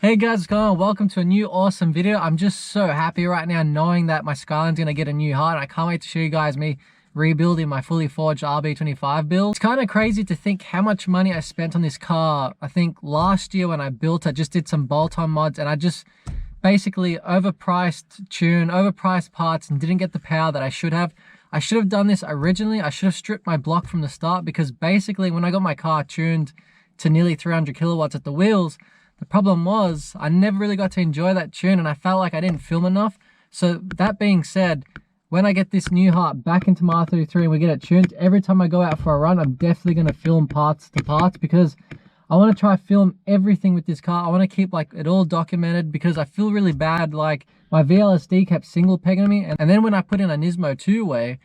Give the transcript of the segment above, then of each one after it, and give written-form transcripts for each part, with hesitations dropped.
Hey guys, what's going on? Welcome to a new awesome video. I'm just so happy right now knowing that my Skyline's gonna get a new heart. I can't wait to show you guys me rebuilding my fully forged RB25 build. It's kind of crazy to think how much money I spent on this car. I think last year when I built it, I just did some bolt-on mods and I just basically overpriced tune, overpriced parts and didn't get the power that I should have. I should have done this originally. I should have stripped my block from the start because basically when I got my car tuned to nearly 300 kilowatts at the wheels, the problem was I never really got to enjoy that tune and I felt like I didn't film enough. So that being said, when I get this new heart back into my R33 and we get it tuned, every time I go out for a run, I'm definitely going to film parts to parts because I want to try film everything with this car. I want to keep like it all documented because I feel really bad. Like my VLSD kept single pegging me. And then when I put in a Nismo two-way,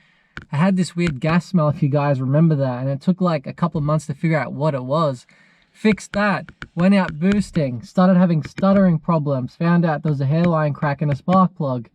I had this weird gas smell, if you guys remember that. And it took like a couple of months to figure out what it was. Fixed that, went out boosting, started having stuttering problems, found out there was a hairline crack in a spark plug.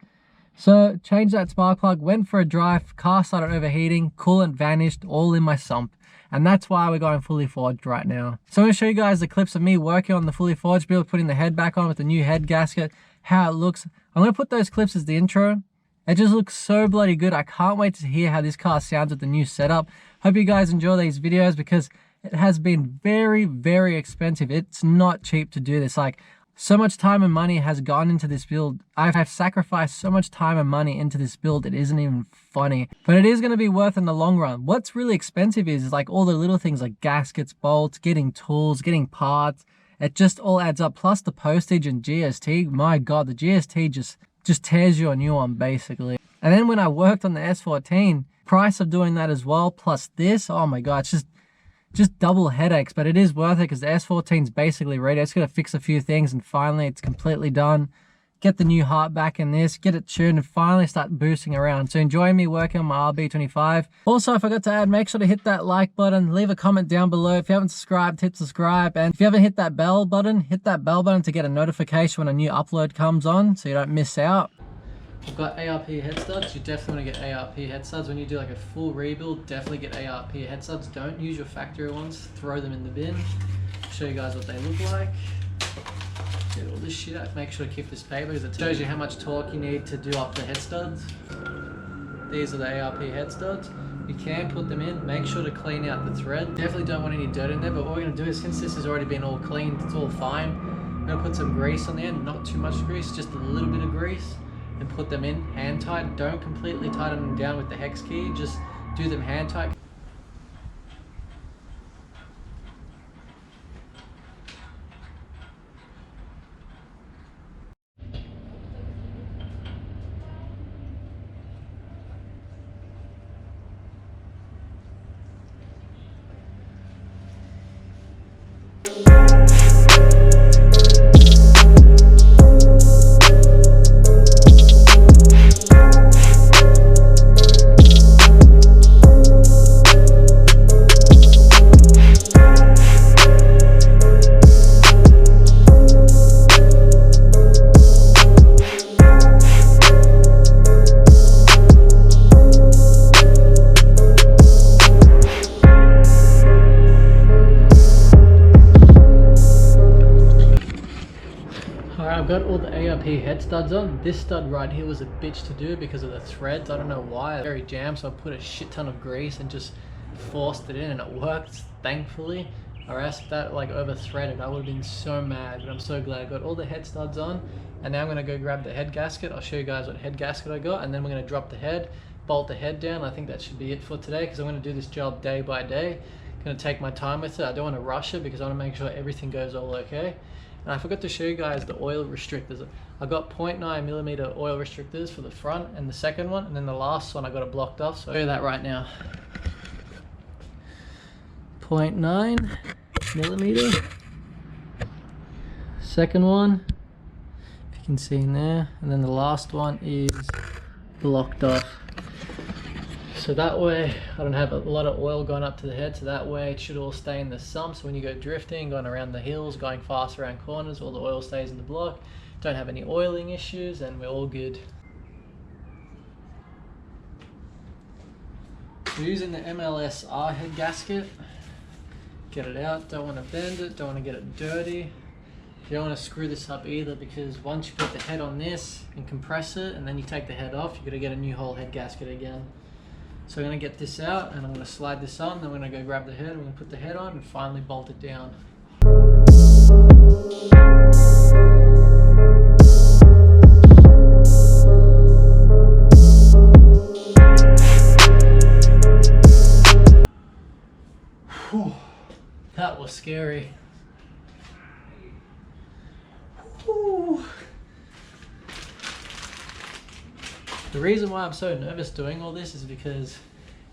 So changed that spark plug, went for a drive, car started overheating, coolant vanished, all in my sump. And that's why we're going fully forged right now. So I'm going to show you guys the clips of me working on the fully forged build, putting the head back on with the new head gasket, how it looks. I'm going to put those clips as the intro. It just looks so bloody good. I can't wait to hear how this car sounds with the new setup. Hope you guys enjoy these videos because it has been very, very expensive. It's not cheap to do this. Like, so much time and money has gone into this build. I've sacrificed so much time and money into this build, it isn't even funny. But it is going to be worth in the long run. What's really expensive is like all the little things like gaskets, bolts, getting tools, getting parts. It just all adds up. Plus the postage and GST. My God, the GST just tears you a new one, basically. And then when I worked on the S14, price of doing that as well, plus this, oh my God, it's just double headaches, but it is worth it because the S14 is basically ready. It's going to fix a few things and finally it's completely done. Get the new heart back in this, get it tuned and finally start boosting around. So enjoy me working on my RB25. Also, I forgot to add, make sure to hit that like button, leave a comment down below. If you haven't subscribed, hit subscribe. And if you haven't hit that bell button, hit that bell button to get a notification when a new upload comes on so you don't miss out. I've got ARP head studs. You definitely want to get ARP head studs. When you do like a full rebuild, definitely get ARP head studs. Don't use your factory ones. Throw them in the bin. Show you guys what they look like. Get all this shit out. Make sure to keep this paper because it shows you how much torque you need to do up the head studs. These are the ARP head studs. You can put them in. Make sure to clean out the thread. Definitely don't want any dirt in there, but what we're going to do is, since this has already been all cleaned, it's all fine, I'm going to put some grease on the end. Not too much grease, just a little bit of grease. And put them in hand tight. Don't completely tighten them down with the hex key, just do them hand tight. I've got all the ARP head studs on. This stud right here was a bitch to do because of the threads. I don't know why. Very jammed, so I put a shit ton of grease and just forced it in and it worked, thankfully. Or else if that like over threaded, I would have been so mad, but I'm so glad I got all the head studs on. And now I'm gonna go grab the head gasket. I'll show you guys what head gasket I got, and then we're gonna drop the head, bolt the head down. I think that should be it for today because I'm gonna do this job day by day. Gonna take my time with it. I don't want to rush it because I want to make sure everything goes all okay. And I forgot to show you guys the oil restrictors. I got 0.9mm oil restrictors for the front and the second one, and then the last one I got it blocked off, so I'll show you that right now. 0.9mm. Second one, if you can see in there, and then the last one is blocked off. So that way I don't have a lot of oil going up to the head, so that way it should all stay in the sump. So when you go drifting, going around the hills, going fast around corners, all the oil stays in the block. Don't have any oiling issues and we're all good. We're using the MLSR head gasket. Get it out, don't want to bend it, don't want to get it dirty. You don't want to screw this up either, because once you put the head on this and compress it and then you take the head off, you're going to get a new whole head gasket again. So I'm going to get this out and I'm going to slide this on, then we're going to go grab the head, we're going to put the head on and finally bolt it down. Whew, that was scary. Whew. The reason why I'm so nervous doing all this is because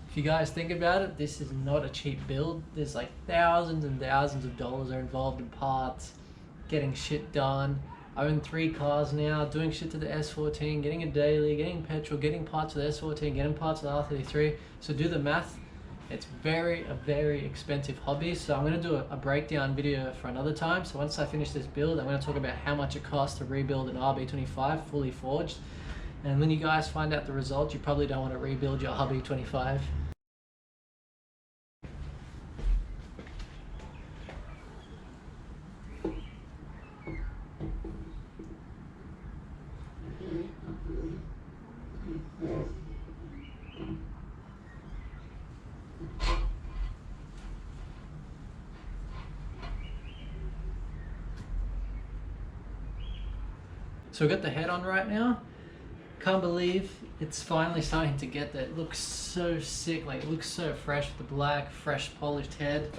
if you guys think about it, this is not a cheap build. There's like thousands and thousands of dollars are involved in parts, getting shit done. I own 3 cars now, doing shit to the S14, getting a daily, getting petrol, getting parts of the S14, getting parts of the R33. So do the math. It's a very expensive hobby. So I'm going to do a breakdown video for another time. So once I finish this build, I'm going to talk about how much it costs to rebuild an RB25 fully forged. And when you guys find out the results, you probably don't want to rebuild your RB25. So we've got the head on right now. Can't believe it's finally starting to get there. It looks so sick, like it looks so fresh with the black, fresh polished head.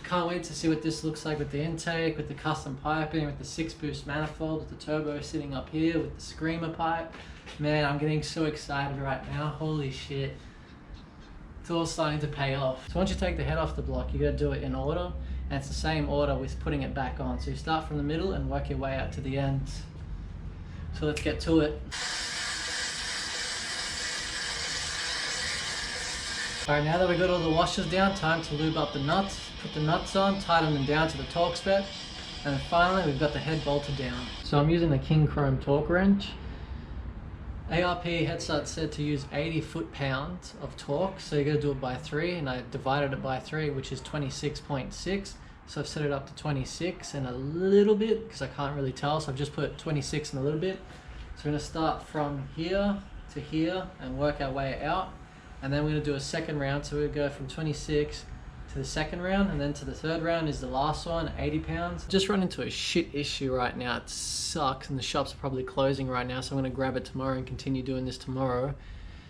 Can't wait to see what this looks like with the intake, with the custom piping, with the 6-boost manifold, with the turbo sitting up here, with the screamer pipe. Man, I'm getting so excited right now. Holy shit. It's all starting to pay off. So once you take the head off the block, you gotta do it in order. And it's the same order with putting it back on. So you start from the middle and work your way out to the ends. So let's get to it. Alright, now that we've got all the washers down, time to lube up the nuts. Put the nuts on, tighten them down to the torque spec. And then finally, we've got the head bolted down. So I'm using the King Chrome torque wrench. ARP headset said to use 80 foot-pounds of torque, so you gotta do it by 3, and I divided it by 3, which is 26.6. So I've set it up to 26 and a little bit, because I can't really tell, so I've just put 26 and a little bit. So we're gonna start from here to here and work our way out, and then we're gonna do a second round. So we go from 26 to the second round, and then to the third round is the last one, 80 pounds. Just run into a shit issue right now. It sucks, and the shops are probably closing right now, so I'm gonna grab it tomorrow and continue doing this tomorrow.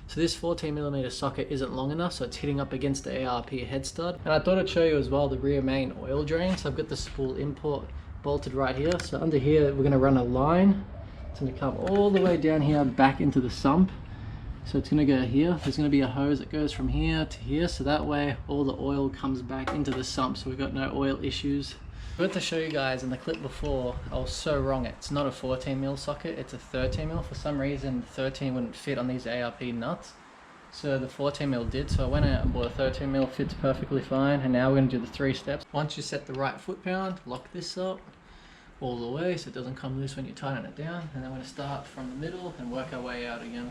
So this 14mm socket isn't long enough, so it's hitting up against the ARP head stud. And I thought I'd show you as well the rear main oil drain. So I've got the spool import bolted right here. So under here, we're gonna run a line. It's gonna come all the way down here back into the sump. So it's gonna go here. There's gonna be a hose that goes from here to here. So that way all the oil comes back into the sump. So we've got no oil issues. I forgot to show you guys in the clip before, I was so wrong. It's not a 14mm socket, it's a 13mm. For some reason, 13 wouldn't fit on these ARP nuts. So the 14mm did, so I went out and bought a 13mm, fits perfectly fine. And now we're gonna do the 3 steps. Once you set the right foot-pound, lock this up all the way so it doesn't come loose when you tighten it down. And then we're gonna start from the middle and work our way out again.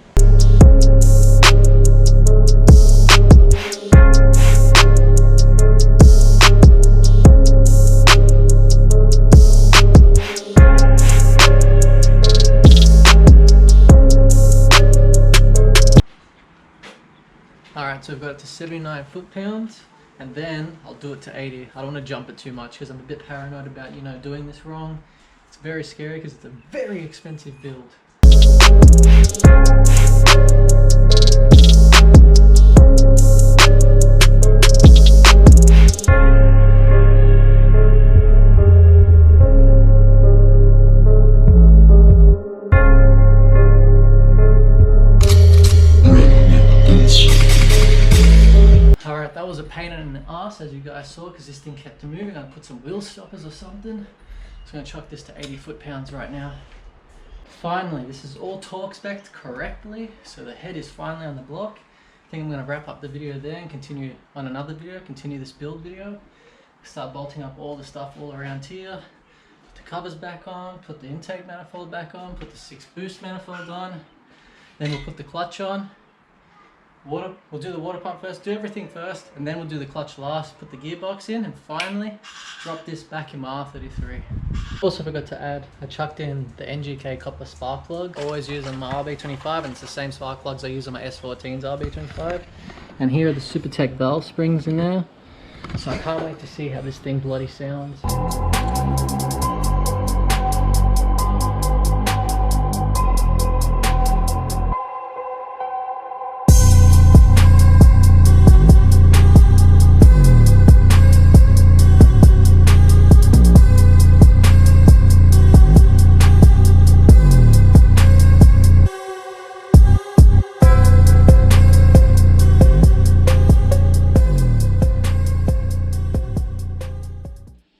Alright, so we've got it to 79 foot-pounds, and then I'll do it to 80. I don't want to jump it too much because I'm a bit paranoid about, you know, doing this wrong. It's very scary because it's a very expensive build. Alright, that was a pain in the ass, as you guys saw, because this thing kept moving. I put some wheel stoppers or something. Just going to chuck this to 80 foot-pounds right now. Finally, this is all torque spec'd correctly, so the head is finally on the block. I think I'm going to wrap up the video there and continue on another video, continue this build video. Start bolting up all the stuff all around here. Put the covers back on, put the intake manifold back on, put the 6-boost manifold on. Then we'll put the clutch on. We'll do the water pump first, do everything first, and then we'll do the clutch last, put the gearbox in, and finally drop this back in my R33. Also forgot to add, I chucked in the NGK copper spark plug, always use on my RB25, and it's the same spark plugs I use on my S14's RB25. And here are the Supertech valve springs in there. So I can't wait to see how this thing bloody sounds.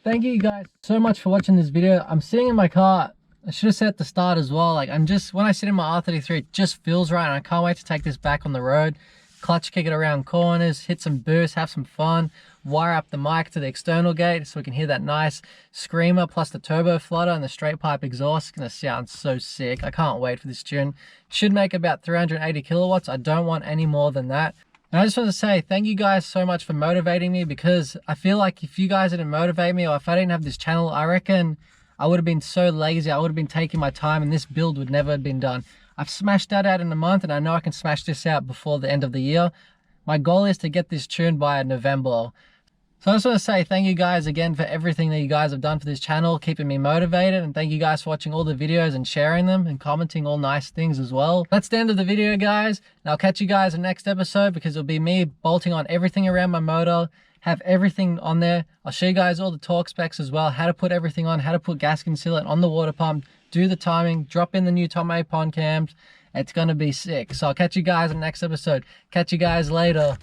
Thank you guys so much for watching this video. I'm sitting in my car. I should have said at the start as well, like when I sit in my R33, it just feels right, and I can't wait to take this back on the road, clutch kick it around corners, hit some boost, have some fun, wire up the mic to the external gate so we can hear that nice screamer plus the turbo flutter, and the straight pipe exhaust. It's gonna sound so sick. I can't wait for this tune. Should make about 380 kilowatts. I don't want any more than that. And I just want to say thank you guys so much for motivating me, because I feel like if you guys didn't motivate me, or if I didn't have this channel, I reckon I would have been so lazy. I would have been taking my time and this build would never have been done. I've smashed that out in a month, and I know I can smash this out before the end of the year. My goal is to get this tuned by November. So I just want to say thank you guys again for everything that you guys have done for this channel, keeping me motivated, and thank you guys for watching all the videos and sharing them and commenting all nice things as well. That's the end of the video, guys, and I'll catch you guys in the next episode, because it'll be me bolting on everything around my motor, have everything on there. I'll show you guys all the torque specs as well, how to put everything on, how to put gasket sealant on the water pump, do the timing, drop in the new Tom A pond cams. It's going to be sick. So I'll catch you guys in the next episode. Catch you guys later.